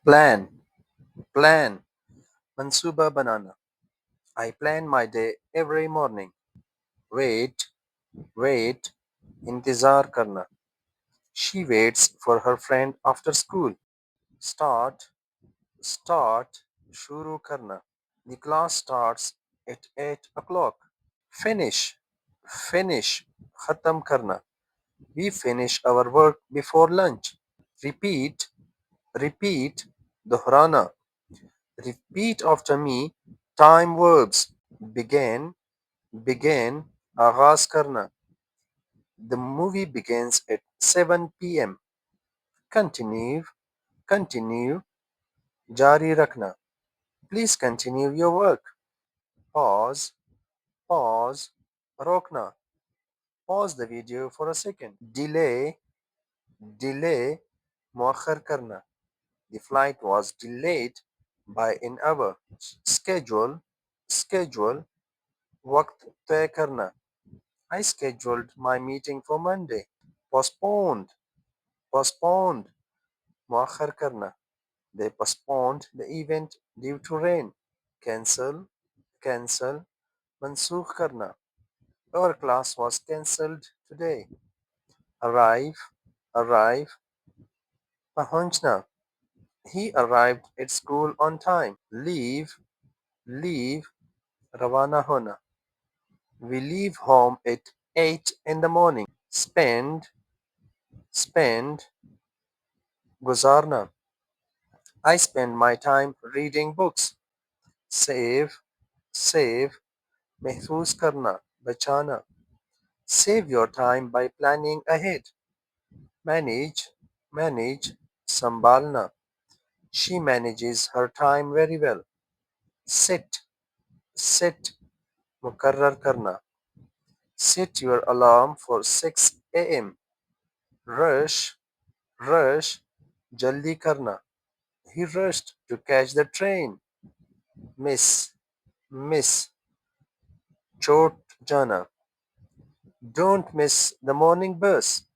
Plan, plan, mansuba banana. I plan my day every morning. Wait, wait, intizar karna. She waits for her friend after school. Start, start, shuru karna. The class starts at 8 o'clock. Finish, finish, khatam karna. We finish our work before lunch. Repeat, repeat, dohrana. Repeat after me. Time verbs. Begin, begin, आगाज करना. The movie begins at 7 p.m. Continue, continue, जारी रखना. Please continue your work. Pause, pause, रोकना. Pause the video for a second. Delay, delay, मुअख्खर करना. The flight was delayed by an hour. Schedule, schedule, वक्त तय करना. I scheduled my meeting for Monday. Postponed, postponed, मुअख्खर करना. They postponed the event due to rain. Cancel, cancel, mansookh karna. Our class was cancelled today. Arrive, arrive, पहुंचना. He arrived at school on time. Leave, leave, रवाना होना. We leave home at 8 in the morning. Spend, spend, गुजारना. I spend my time reading books. Save, save, महफूज करना, बचाना. Save your time by planning ahead. Manage, manage, संभालना. She manages her time very well. Set, set, मुकर्रर करना. Set your alarm for 6 a.m. Rush, rush, जल्दी करना. He rushed to catch the train. Miss, miss, चोट जाना. Don't miss the morning bus.